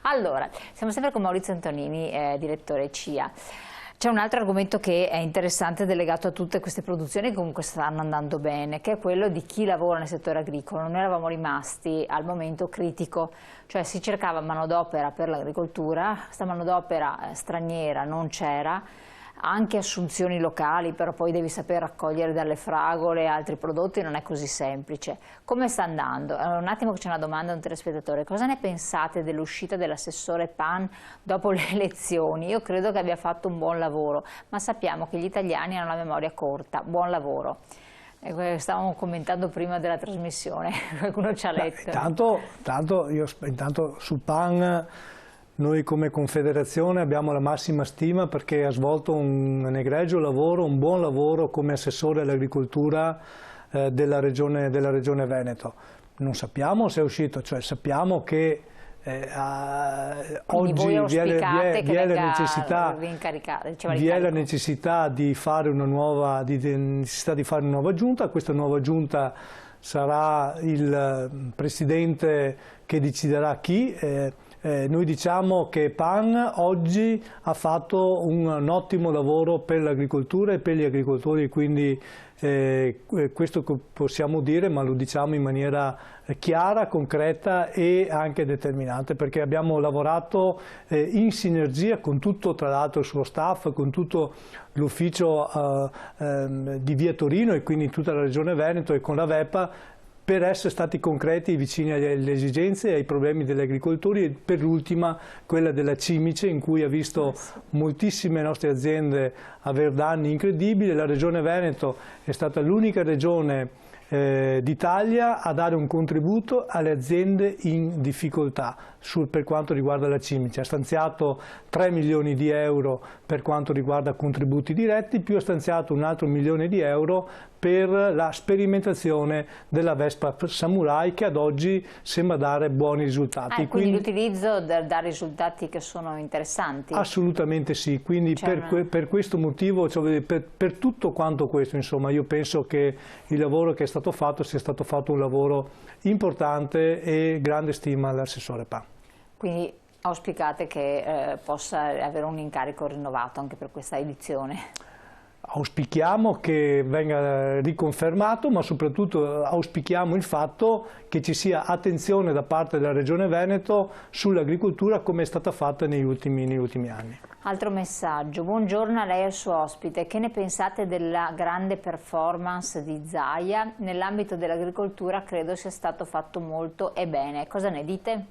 Allora, siamo sempre con Maurizio Antonini, direttore CIA. C'è un altro argomento che è interessante ed è legato a tutte queste produzioni che comunque stanno andando bene, che è quello di chi lavora nel settore agricolo. Noi eravamo rimasti al momento critico, cioè si cercava manodopera per l'agricoltura, questa manodopera straniera non c'era, anche assunzioni locali, però poi devi saper raccogliere dalle fragole altri prodotti, non è così semplice. Come sta andando? Un attimo che c'è una domanda a un telespettatore: cosa ne pensate dell'uscita dell'assessore Pan dopo le elezioni? Io credo che abbia fatto un buon lavoro, ma sappiamo che gli italiani hanno la memoria corta. Buon lavoro. Stavamo commentando prima della trasmissione, qualcuno ci ha letto. Intanto sul Pan noi come Confederazione abbiamo la massima stima perché ha svolto un egregio lavoro, un buon lavoro come assessore all'agricoltura della regione Veneto. Non sappiamo se è uscito, cioè sappiamo che oggi vi è la necessità di fare una nuova giunta. Questa nuova giunta sarà il presidente che deciderà chi. Noi diciamo che Pan oggi ha fatto un ottimo lavoro per l'agricoltura e per gli agricoltori, quindi questo possiamo dire, ma lo diciamo in maniera chiara, concreta e anche determinante, perché abbiamo lavorato in sinergia con tutto, tra l'altro, il suo staff, con tutto l'ufficio di Via Torino e quindi tutta la regione Veneto e con la VEPA, per essere stati concreti, vicini alle esigenze e ai problemi degli agricoltori, e per l'ultima quella della cimice, in cui ha visto moltissime nostre aziende avere danni incredibili. La regione Veneto è stata l'unica regione d'Italia a dare un contributo alle aziende in difficoltà per quanto riguarda la cimice. Ha stanziato 3 milioni di euro per quanto riguarda contributi diretti, più ha stanziato un altro 1 milione di euro per la sperimentazione della Vespa Samurai, che ad oggi sembra dare buoni risultati. Quindi l'utilizzo dà risultati che sono interessanti? Assolutamente sì, quindi per questo motivo, cioè per tutto quanto questo, insomma, io penso che il lavoro che è stato fatto sia stato fatto un lavoro importante e grande stima all'assessore Pan. Quindi auspicate che possa avere un incarico rinnovato anche per questa edizione? Auspichiamo che venga riconfermato, ma soprattutto auspichiamo il fatto che ci sia attenzione da parte della Regione Veneto sull'agricoltura come è stata fatta negli ultimi anni. Altro messaggio: buongiorno a lei e al suo ospite, che ne pensate della grande performance di Zaia? Nell'ambito dell'agricoltura credo sia stato fatto molto e bene, cosa ne dite?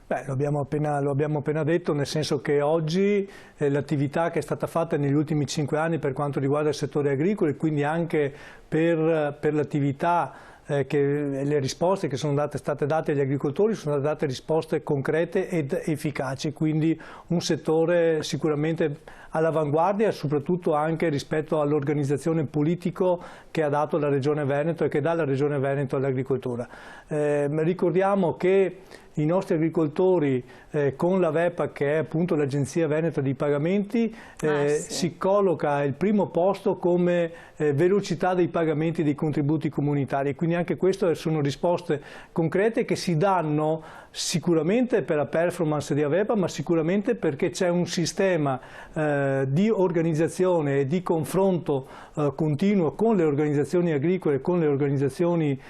Beh, lo abbiamo appena detto, nel senso che oggi l'attività che è stata fatta negli ultimi 5 anni per quanto riguarda il settore agricolo e quindi anche per l'attività le risposte che sono state date agli agricoltori sono state date risposte concrete ed efficaci, quindi un settore sicuramente all'avanguardia, soprattutto anche rispetto all'organizzazione politico che ha dato la Regione Veneto e che dà la Regione Veneto all'agricoltura. Ricordiamo che i nostri agricoltori con la VEPA, che è appunto l'Agenzia Veneta dei Pagamenti, si colloca al primo posto come velocità dei pagamenti dei contributi comunitari, quindi anche queste sono risposte concrete che si danno sicuramente per la performance di Avepa, ma sicuramente perché c'è un sistema di organizzazione e di confronto continuo con le organizzazioni agricole, con le organizzazioni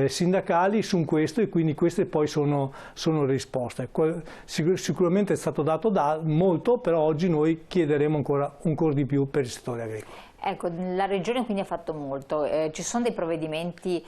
sindacali su questo, e quindi queste poi sono risposte. Sicuramente è stato dato molto, però oggi noi chiederemo ancora di più per il settore agricolo. Ecco, la Regione quindi ha fatto molto, ci sono dei provvedimenti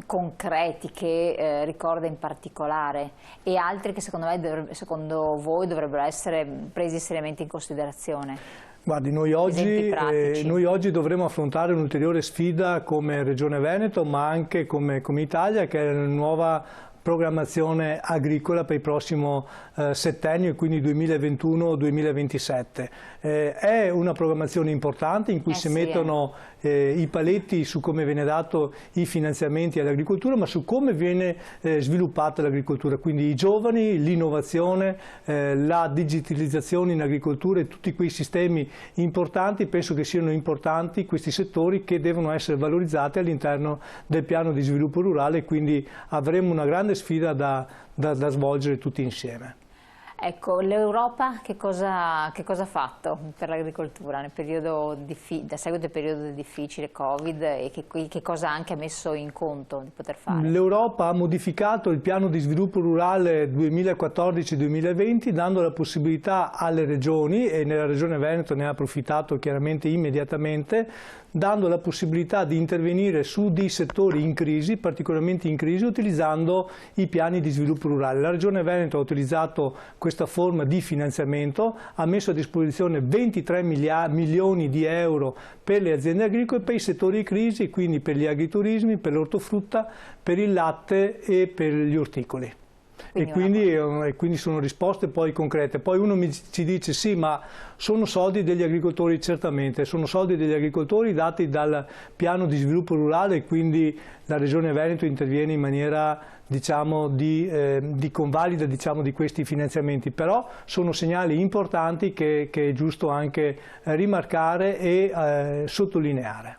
concreti che ricorda in particolare e altri che secondo voi dovrebbero essere presi seriamente in considerazione? Guardi, noi oggi dovremo affrontare un'ulteriore sfida come Regione Veneto, ma anche come Italia, che è la nuova programmazione agricola per il prossimo settennio, quindi 2021-2027. È una programmazione importante in cui si mettono i paletti su come viene dato i finanziamenti all'agricoltura, ma su come viene sviluppata l'agricoltura, quindi i giovani, l'innovazione, la digitalizzazione in agricoltura e tutti quei sistemi importanti. Penso che siano importanti questi settori che devono essere valorizzati all'interno del piano di sviluppo rurale, quindi avremo una grande sfida da svolgere tutti insieme. Ecco, l'Europa che cosa ha fatto per l'agricoltura nel periodo a seguito del periodo difficile Covid, e che cosa anche ha messo in conto di poter fare? L'Europa ha modificato il piano di sviluppo rurale 2014-2020 dando la possibilità alle regioni, e nella regione Veneto ne ha approfittato chiaramente immediatamente, dando la possibilità di intervenire su dei settori in crisi, particolarmente in crisi, utilizzando i piani di sviluppo rurale. La Regione Veneto ha utilizzato questa forma di finanziamento, ha messo a disposizione 23 milioni di euro per le aziende agricole, per i settori in crisi, quindi per gli agriturismi, per l'ortofrutta, per il latte e per gli orticoli. E quindi sono risposte poi concrete. Poi uno ci dice sì, ma sono soldi degli agricoltori. Certamente sono soldi degli agricoltori dati dal piano di sviluppo rurale, e quindi la Regione Veneto interviene in maniera, diciamo, di convalida, diciamo, di questi finanziamenti, però sono segnali importanti che è giusto anche rimarcare e sottolineare.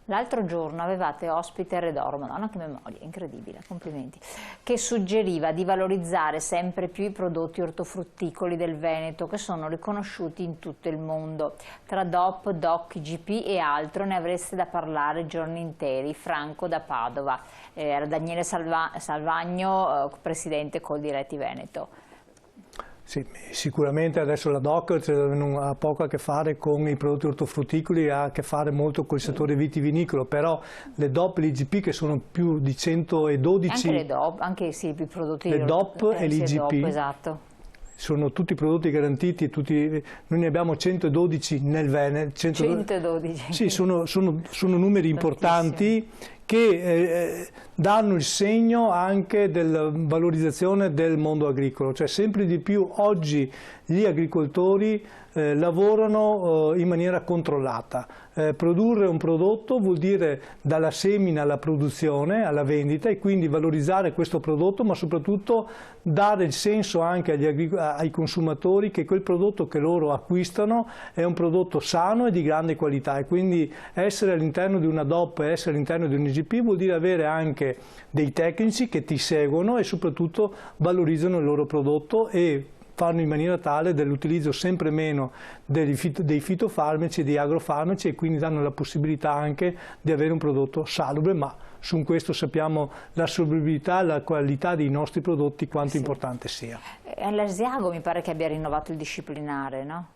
L'altro giorno avevate ospite Redor, Madonna che memoria, incredibile, complimenti, che suggeriva di valorizzare sempre più i prodotti ortofrutticoli del Veneto, che sono riconosciuti in tutto il mondo. Tra DOP, DOC, IGP e altro ne avreste da parlare giorni interi. Franco da Padova, era Daniele Salvagno, presidente Coldiretti Veneto. Sì, sicuramente adesso la DOC ha poco a che fare con i prodotti ortofrutticoli, ha a che fare molto con il settore vitivinicolo, però le DOP e l'IGP, che sono più di 112... Anche le DOP, anche sì, i prodotti... Le DOP e l'IGP. Esatto. Sono tutti prodotti garantiti, noi ne abbiamo 112 nel Veneto. 112. Sì, sono numeri importanti che danno il segno anche della valorizzazione del mondo agricolo, cioè sempre di più oggi gli agricoltori lavorano in maniera controllata. Produrre un prodotto vuol dire dalla semina alla produzione, alla vendita, e quindi valorizzare questo prodotto, ma soprattutto dare il senso anche ai consumatori che quel prodotto che loro acquistano è un prodotto sano e di grande qualità, e quindi essere all'interno di una DOP, essere all'interno di un IGP vuol dire avere anche dei tecnici che ti seguono e soprattutto valorizzano il loro prodotto e fanno in maniera tale dell'utilizzo sempre meno dei fitofarmaci e dei agrofarmaci, e quindi danno la possibilità anche di avere un prodotto salubre, ma su questo sappiamo la salubrità, la qualità dei nostri prodotti quanto importante sia. L'Asiago mi pare che abbia rinnovato il disciplinare, no?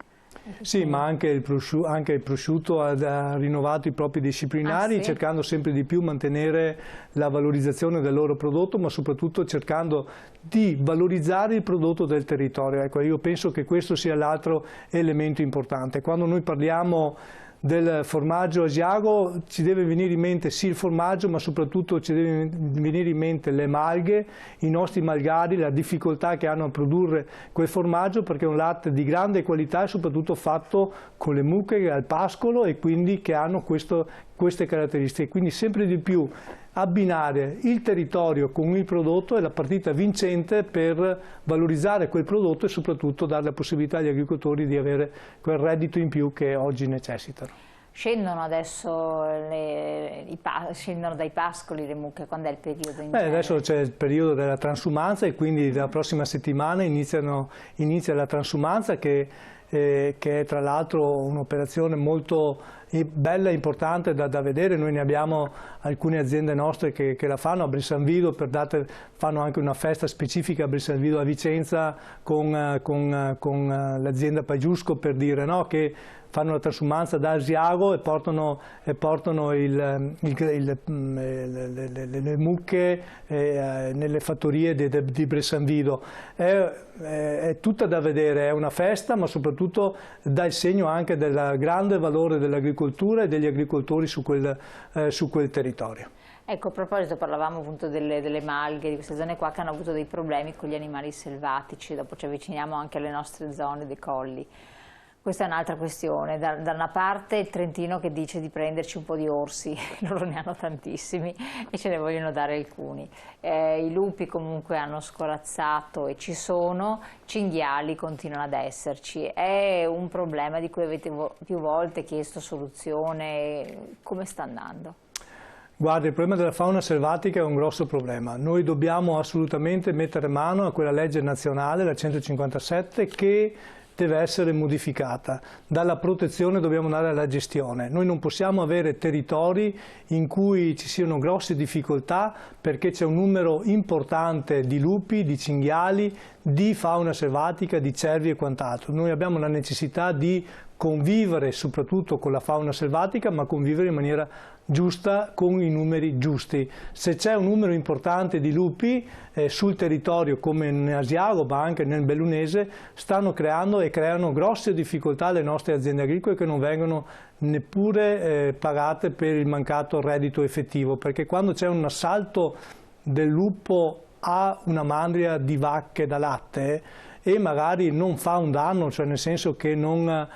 Sì, ma anche il prosciutto ha rinnovato i propri disciplinari, sì, cercando sempre di più mantenere la valorizzazione del loro prodotto, ma soprattutto cercando di valorizzare il prodotto del territorio. Ecco, io penso che questo sia l'altro elemento importante. Quando noi parliamo del formaggio asiago ci deve venire in mente sì il formaggio, ma soprattutto ci deve venire in mente le malghe, i nostri malgari, la difficoltà che hanno a produrre quel formaggio, perché è un latte di grande qualità e soprattutto fatto con le mucche al pascolo, e quindi che hanno queste caratteristiche. Quindi sempre di più abbinare il territorio con il prodotto è la partita vincente per valorizzare quel prodotto e soprattutto dare la possibilità agli agricoltori di avere quel reddito in più che oggi necessitano. Scendono adesso scendono dai pascoli le mucche, quando è il periodo? Adesso c'è il periodo della transumanza, e quindi la prossima settimana inizia la transumanza, che è tra l'altro un'operazione molto bella e importante da vedere. Noi ne abbiamo alcune aziende nostre che la fanno a Bressanvido, fanno anche una festa specifica a Bressanvido, a Vicenza, con l'azienda Pagiusco, per dire, no? Che fanno la transumanza da Asiago e portano le mucche nelle fattorie di Bressanvido. È tutta da vedere, è una festa, ma soprattutto dà il segno anche del grande valore dell'agricoltura e degli agricoltori su quel territorio. Ecco, a proposito, parlavamo appunto delle malghe, di queste zone qua che hanno avuto dei problemi con gli animali selvatici, dopo ci avviciniamo anche alle nostre zone dei colli. Questa è un'altra questione, da una parte il Trentino che dice di prenderci un po' di orsi, loro ne hanno tantissimi e ce ne vogliono dare alcuni. I lupi comunque hanno scorazzato e ci sono, cinghiali continuano ad esserci. È un problema di cui avete più volte chiesto soluzione, come sta andando? Guarda, il problema della fauna selvatica è un grosso problema. Noi dobbiamo assolutamente mettere mano a quella legge nazionale, la 157, che deve essere modificata. Dalla protezione dobbiamo andare alla gestione. Noi non possiamo avere territori in cui ci siano grosse difficoltà perché c'è un numero importante di lupi, di cinghiali, di fauna selvatica, di cervi e quant'altro. Noi abbiamo la necessità di convivere soprattutto con la fauna selvatica, ma convivere in maniera giusta, con i numeri giusti. Se c'è un numero importante di lupi sul territorio come in Asiago ma anche nel Bellunese, stanno creando e creano grosse difficoltà alle nostre aziende agricole che non vengono neppure pagate per il mancato reddito effettivo, perché quando c'è un assalto del lupo a una mandria di vacche da latte e magari non fa un danno, cioè nel senso che non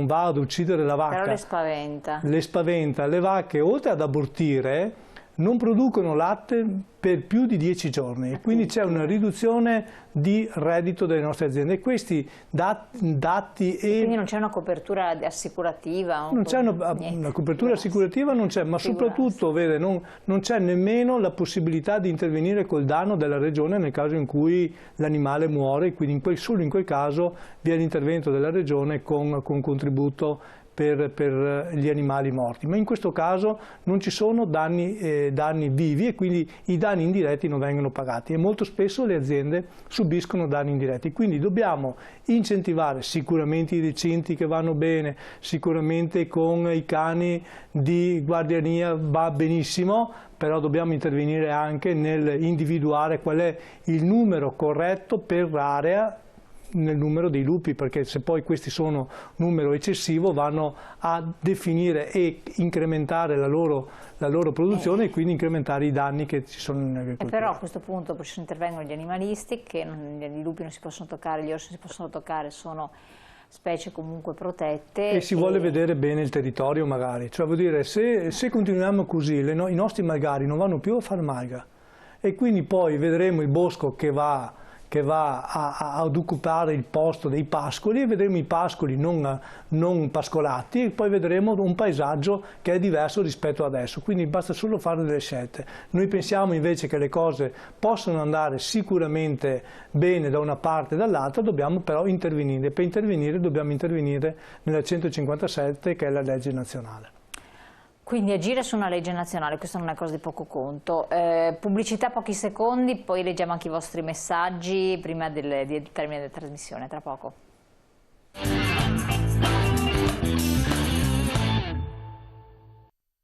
va ad uccidere la vacca. Però le spaventa. Le spaventa. Le vacche, oltre ad abortire, non producono latte per più di 10 giorni, quindi c'è una riduzione di reddito delle nostre aziende. E questi dati quindi non c'è una copertura assicurativa? Non c'è una copertura assicurativa, non c'è, ma soprattutto vede, non c'è nemmeno la possibilità di intervenire col danno della regione nel caso in cui l'animale muore, quindi solo in quel caso vi è l'intervento della regione con contributo per gli animali morti, ma in questo caso non ci sono danni vivi e quindi i danni indiretti non vengono pagati e molto spesso le aziende subiscono danni indiretti, quindi dobbiamo incentivare sicuramente i recinti che vanno bene, sicuramente con i cani di guardiania va benissimo, però dobbiamo intervenire anche nel individuare qual è il numero corretto per area nel numero dei lupi, perché se poi questi sono numero eccessivo vanno a definire e incrementare la loro produzione e quindi incrementare i danni che ci sono in agricoltura. Però a questo punto intervengono gli animalisti, che i lupi non si possono toccare, gli orsi non si possono toccare, sono specie comunque protette. E si vuole vedere bene il territorio magari, cioè vuol dire se continuiamo così i nostri malgari non vanno più a fare malga e quindi poi vedremo il bosco che va ad occupare il posto dei pascoli e vedremo i pascoli non pascolati e poi vedremo un paesaggio che è diverso rispetto adesso, quindi basta solo fare delle scelte. Noi pensiamo invece che le cose possono andare sicuramente bene da una parte e dall'altra, dobbiamo però intervenire, per intervenire dobbiamo intervenire nella 157 che è la legge nazionale. Quindi agire su una legge nazionale, questo non è cosa di poco conto. Pubblicità pochi secondi, poi leggiamo anche i vostri messaggi prima del termine della trasmissione, tra poco.